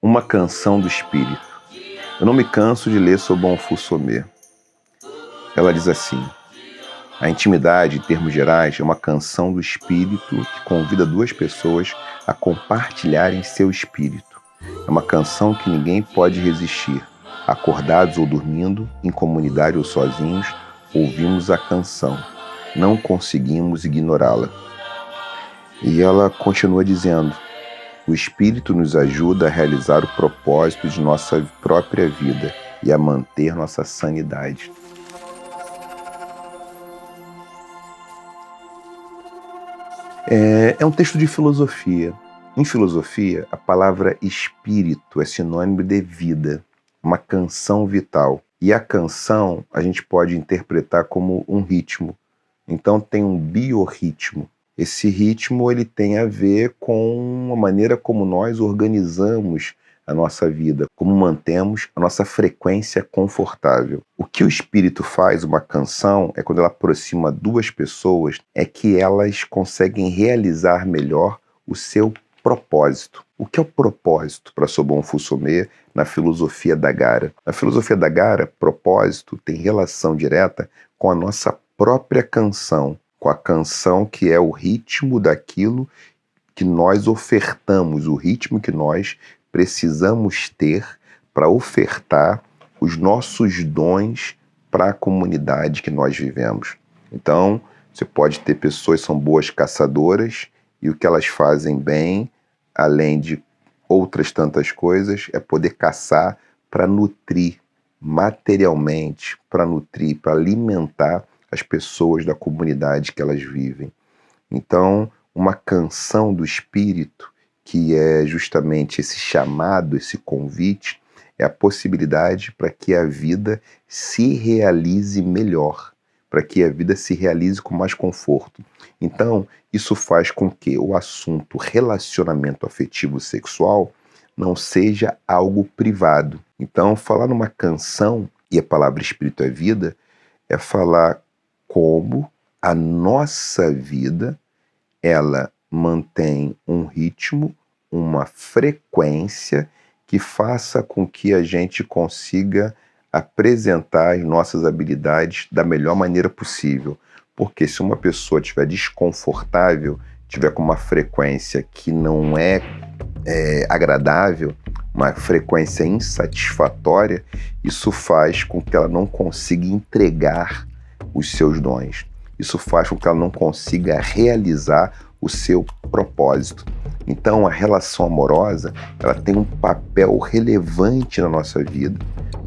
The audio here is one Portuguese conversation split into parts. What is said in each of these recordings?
Uma canção do espírito. Eu não me canso de ler sobre Bonhoeffer Sommet. Ela diz assim: a intimidade, em termos gerais, é uma canção do espírito que convida duas pessoas a compartilharem seu espírito. É uma canção que ninguém pode resistir. Acordados ou dormindo, em comunidade ou sozinhos, ouvimos a canção. Não conseguimos ignorá-la. E ela continua dizendo: o espírito nos ajuda a realizar o propósito de nossa própria vida e a manter nossa sanidade. É um texto de filosofia. Em filosofia, a palavra espírito é sinônimo de vida, uma canção vital. E a canção a gente pode interpretar como um ritmo. Então tem um biorritmo. Esse ritmo ele tem a ver com a maneira como nós organizamos a nossa vida, como mantemos a nossa frequência confortável. O que o espírito faz, uma canção, é quando ela aproxima duas pessoas, é que elas conseguem realizar melhor o seu propósito. O que é o propósito para Bonhoeffer Sommet na filosofia da Gara? Na filosofia da Gara, propósito tem relação direta com a nossa própria canção, com a canção que é o ritmo daquilo que nós ofertamos, o ritmo que nós precisamos ter para ofertar os nossos dons para a comunidade que nós vivemos. Então, você pode ter pessoas que são boas caçadoras e o que elas fazem bem, além de outras tantas coisas, é poder caçar para nutrir materialmente, para nutrir, para alimentar as pessoas da comunidade que elas vivem. Então, uma canção do espírito, que é justamente esse chamado, esse convite, é a possibilidade para que a vida se realize melhor, para que a vida se realize com mais conforto. Então, isso faz com que o assunto relacionamento afetivo sexual não seja algo privado. Então, falar numa canção, e a palavra espírito é vida, é falar como a nossa vida, ela mantém um ritmo, uma frequência que faça com que a gente consiga apresentar as nossas habilidades da melhor maneira possível. Porque se uma pessoa estiver desconfortável, tiver com uma frequência que não é agradável, uma frequência insatisfatória, isso faz com que ela não consiga entregar os seus dons. Isso faz com que ela não consiga realizar o seu propósito. Então, a relação amorosa, ela tem um papel relevante na nossa vida.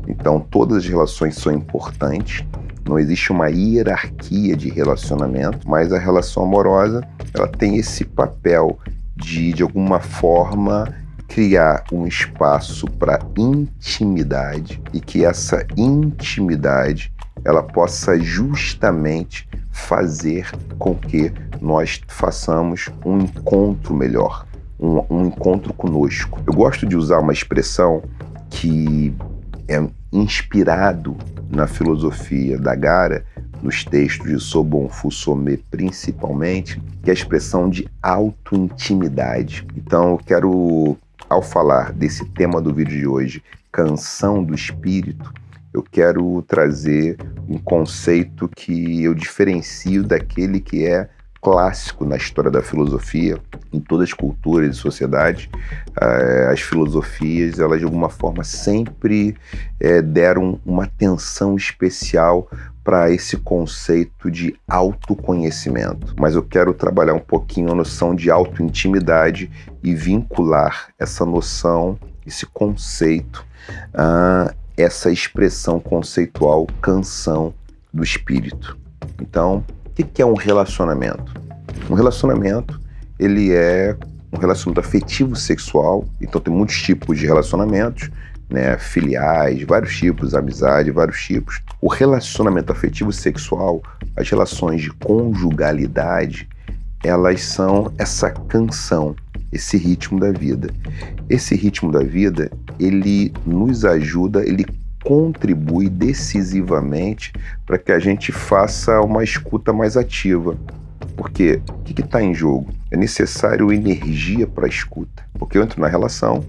Então, todas as relações são importantes. Não existe uma hierarquia de relacionamento, mas a relação amorosa, ela tem esse papel de alguma forma, criar um espaço para intimidade e que essa intimidade ela possa justamente fazer com que nós façamos um encontro melhor, um encontro conosco. Eu gosto de usar uma expressão que é inspirado na filosofia da Gara, nos textos de Bonhoeffer Sommet principalmente, que é a expressão de autointimidade. Então eu quero, ao falar desse tema do vídeo de hoje, canção do espírito, eu quero trazer um conceito que eu diferencio daquele que é clássico na história da filosofia, em todas as culturas e sociedades. As filosofias, elas de alguma forma sempre deram uma atenção especial para esse conceito de autoconhecimento. Mas eu quero trabalhar um pouquinho a noção de autointimidade e vincular essa noção, esse conceito, essa expressão conceitual, canção do espírito. Então, o que é um relacionamento? Um relacionamento, ele é um relacionamento afetivo sexual, então tem muitos tipos de relacionamentos, né, filiais, vários tipos, amizade, vários tipos. O relacionamento afetivo sexual, as relações de conjugalidade, elas são essa canção, esse ritmo da vida. Esse ritmo da vida, ele nos ajuda, ele contribui decisivamente para que a gente faça uma escuta mais ativa. Porque o que está em jogo? É necessário energia para a escuta. Porque eu entro na relação,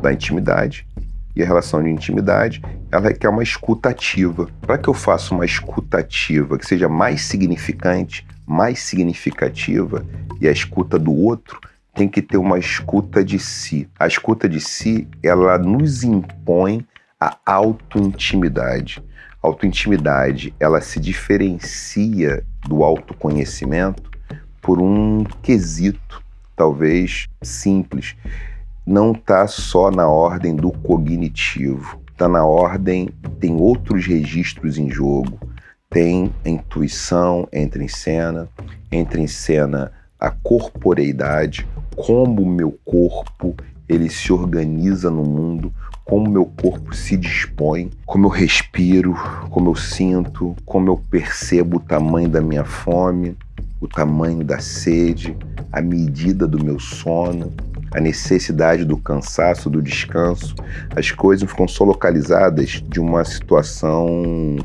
da intimidade. E a relação de intimidade, ela requer uma escuta ativa. Para que eu faça uma escuta ativa que seja mais significante, mais significativa, e a escuta do outro tem que ter uma escuta de si. A escuta de si, ela nos impõe a autointimidade. A autointimidade, ela se diferencia do autoconhecimento por um quesito, talvez simples. Não está só na ordem do cognitivo, está na ordem, tem outros registros em jogo. Tem a intuição, entra em cena a corporeidade, como o meu corpo ele se organiza no mundo, como o meu corpo se dispõe, como eu respiro, como eu sinto, como eu percebo o tamanho da minha fome, o tamanho da sede, a medida do meu sono, a necessidade do cansaço, do descanso. As coisas ficam só localizadas de uma situação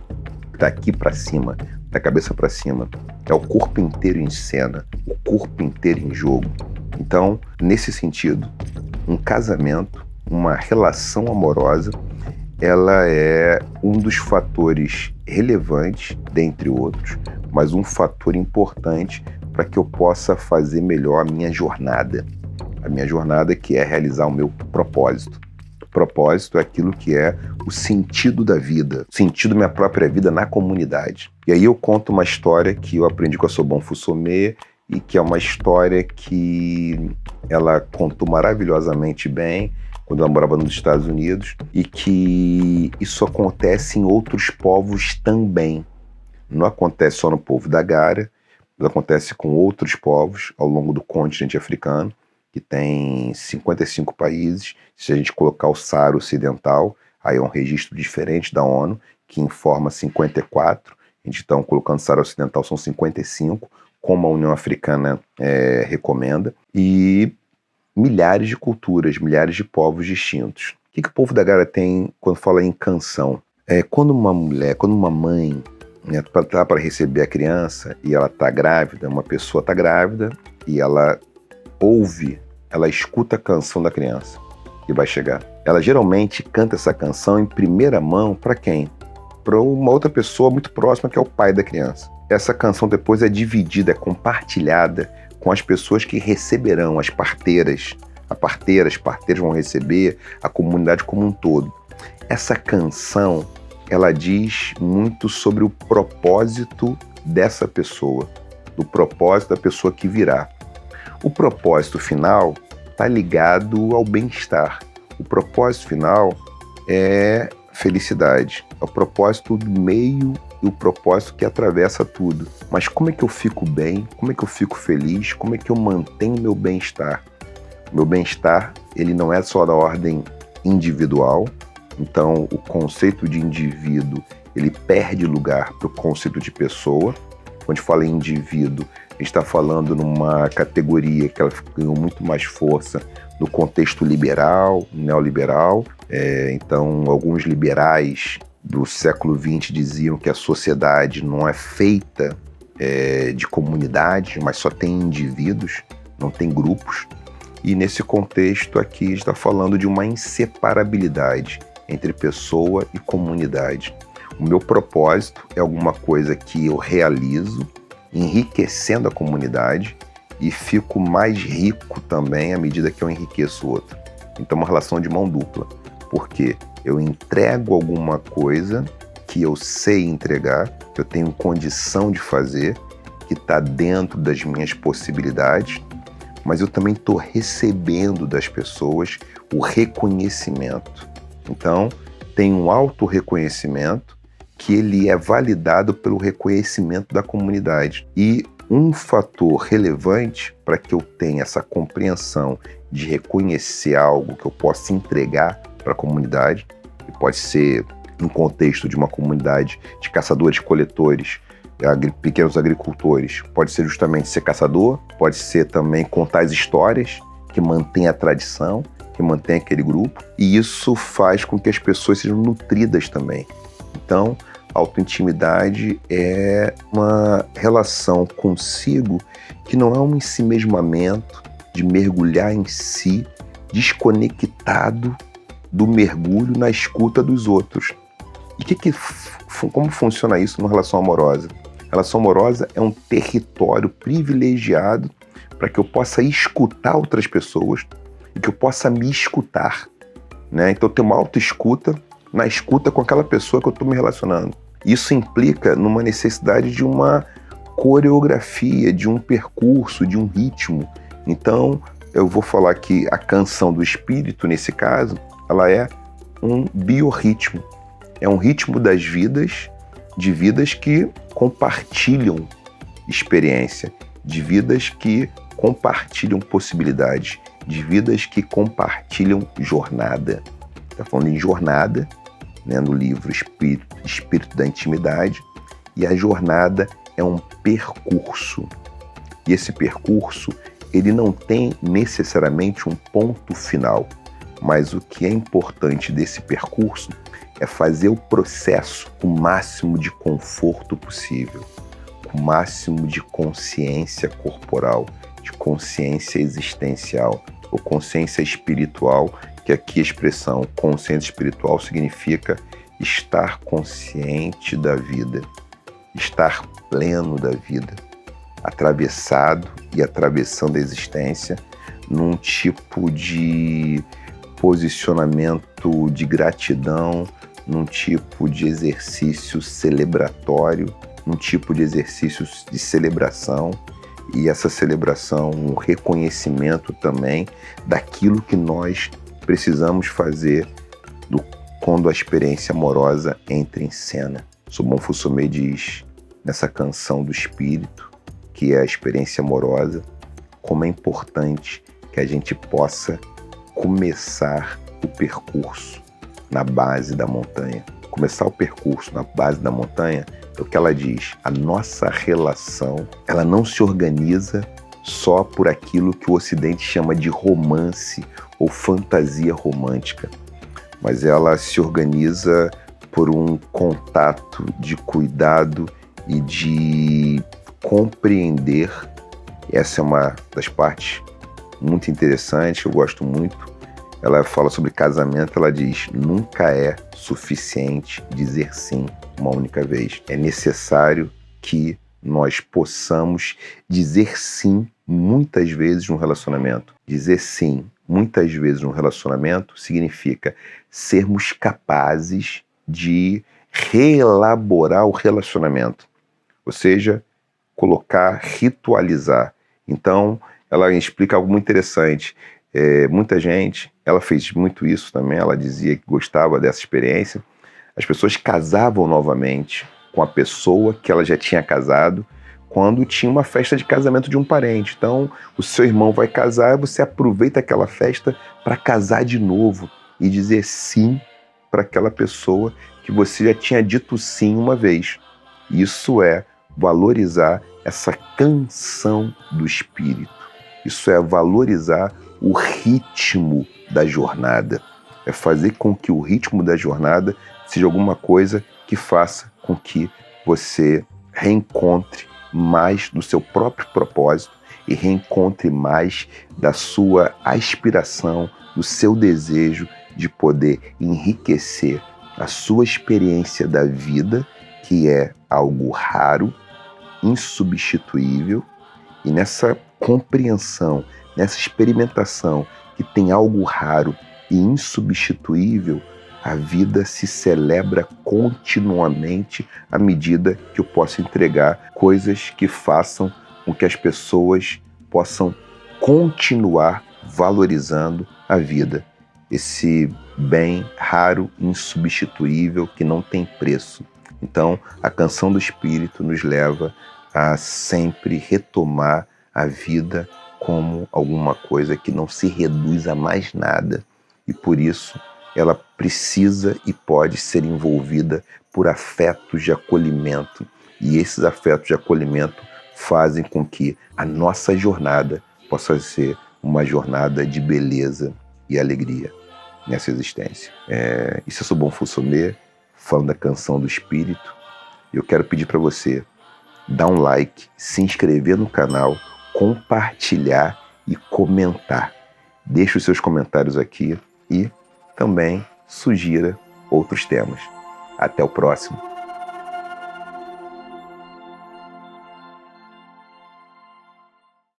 daqui para cima, da cabeça para cima. É o corpo inteiro em cena, o corpo inteiro em jogo. Então, nesse sentido, um casamento, uma relação amorosa, ela é um dos fatores relevantes, dentre outros, mas um fator importante para que eu possa fazer melhor a minha jornada. A minha jornada que é realizar o meu propósito. O propósito é aquilo que é o sentido da vida, o sentido da minha própria vida na comunidade. E aí eu conto uma história que eu aprendi com a Sobon Fusomé e que é uma história que ela contou maravilhosamente bem quando ela morava nos Estados Unidos e que isso acontece em outros povos também. Não acontece só no povo da Gara, mas acontece com outros povos ao longo do continente africano, que tem 55 países. Se a gente colocar o Saara Ocidental, aí é um registro diferente da ONU, que informa 54. A gente está colocando o Saara Ocidental, são 55, como a União Africana recomenda. E milhares de culturas, milhares de povos distintos. O que o povo da Gara tem quando fala em canção? Quando uma mulher, quando uma mãe está para receber a criança e ela está grávida, uma pessoa está grávida e ela ouve, ela escuta a canção da criança que vai chegar. Ela geralmente canta essa canção em primeira mão para quem? Para uma outra pessoa muito próxima, que é o pai da criança. Essa canção depois é dividida, é compartilhada com as pessoas que receberão, as parteiras. As parteiras vão receber, a comunidade como um todo. Essa canção, ela diz muito sobre o propósito dessa pessoa, do propósito da pessoa que virá. O propósito final está ligado ao bem-estar. O propósito final é felicidade. É o propósito do meio e o propósito que atravessa tudo. Mas como é que eu fico bem? Como é que eu fico feliz? Como é que eu mantenho meu bem-estar? Meu bem-estar, ele não é só da ordem individual. Então, o conceito de indivíduo, ele perde lugar para o conceito de pessoa. Quando a gente fala em indivíduo, a gente está falando numa categoria que ela ganhou muito mais força no contexto liberal, neoliberal. Então, alguns liberais do século XX diziam que a sociedade não é feita de comunidades, mas só tem indivíduos, não tem grupos. E nesse contexto aqui, a gente está falando de uma inseparabilidade entre pessoa e comunidade. O meu propósito é alguma coisa que eu realizo, enriquecendo a comunidade, e fico mais rico também à medida que eu enriqueço o outro. Então é uma relação de mão dupla, porque eu entrego alguma coisa que eu sei entregar, que eu tenho condição de fazer, que está dentro das minhas possibilidades, mas eu também estou recebendo das pessoas o reconhecimento. Então, tem um autorreconhecimento que ele é validado pelo reconhecimento da comunidade. E um fator relevante para que eu tenha essa compreensão de reconhecer algo que eu possa entregar para a comunidade, que pode ser no contexto de uma comunidade de caçadores-coletores, pequenos agricultores, pode ser justamente ser caçador, pode ser também contar as histórias que mantém a tradição, que mantém aquele grupo, e isso faz com que as pessoas sejam nutridas também. Então, a autointimidade é uma relação consigo que não é um ensimesmamento de mergulhar em si, desconectado do mergulho na escuta dos outros. E como funciona isso numa relação amorosa? A relação amorosa é um território privilegiado para que eu possa escutar outras pessoas e que eu possa me escutar, né? Então eu tenho uma autoescuta na escuta com aquela pessoa que eu estou me relacionando. Isso implica numa necessidade de uma coreografia, de um percurso, de um ritmo. Então eu vou falar que a canção do espírito, nesse caso, ela é um biorritmo. É um ritmo das vidas, de vidas que compartilham experiência, de vidas que compartilham possibilidades, de vidas que compartilham jornada. Está falando em jornada, né, no livro Espírito da Intimidade, e a jornada é um percurso. E esse percurso, ele não tem necessariamente um ponto final, mas o que é importante desse percurso é fazer o processo com o máximo de conforto possível, com o máximo de consciência corporal, de consciência existencial, ou consciência espiritual, que aqui a expressão consciência espiritual significa estar consciente da vida, estar pleno da vida, atravessado e atravessando a existência num tipo de posicionamento de gratidão, num tipo de exercício celebratório, num tipo de exercício de celebração, e essa celebração, um reconhecimento também daquilo que nós precisamos fazer quando a experiência amorosa entra em cena. Sobon Fusomé diz, nessa canção do espírito, que é a experiência amorosa, como é importante que a gente possa começar o percurso na base da montanha. Começar o percurso na base da montanha é o que ela diz. A nossa relação, ela não se organiza só por aquilo que o Ocidente chama de romance ou fantasia romântica, mas ela se organiza por um contato de cuidado e de compreender. Essa é uma das partes muito interessantes, eu gosto muito. Ela fala sobre casamento, ela diz, nunca é suficiente dizer sim uma única vez. É necessário que nós possamos dizer sim muitas vezes num relacionamento. Dizer sim muitas vezes num relacionamento significa sermos capazes de reelaborar o relacionamento. Ou seja, ritualizar. Então, ela explica algo muito interessante. Muita gente, ela fez muito isso também, ela dizia que gostava dessa experiência. As pessoas casavam novamente com a pessoa que ela já tinha casado quando tinha uma festa de casamento de um parente. Então, o seu irmão vai casar e você aproveita aquela festa para casar de novo e dizer sim para aquela pessoa que você já tinha dito sim uma vez. Isso é valorizar essa canção do espírito. Isso é valorizar o ritmo da jornada. É fazer com que o ritmo da jornada seja alguma coisa que faça com que você reencontre mais do seu próprio propósito e reencontre mais da sua aspiração, do seu desejo de poder enriquecer a sua experiência da vida, que é algo raro, insubstituível, e nessa compreensão, nessa experimentação que tem algo raro e insubstituível, a vida se celebra continuamente à medida que eu posso entregar coisas que façam com que as pessoas possam continuar valorizando a vida. Esse bem raro, insubstituível, que não tem preço. Então, a canção do espírito nos leva a sempre retomar a vida como alguma coisa que não se reduz a mais nada. E por isso, ela precisa e pode ser envolvida por afetos de acolhimento. E esses afetos de acolhimento fazem com que a nossa jornada possa ser uma jornada de beleza e alegria nessa existência. Isso é Sobon Fusomé, falando da canção do espírito. Eu quero pedir para você dar um like, se inscrever no canal, compartilhar e comentar. Deixe os seus comentários aqui e também sugira outros temas. Até o próximo.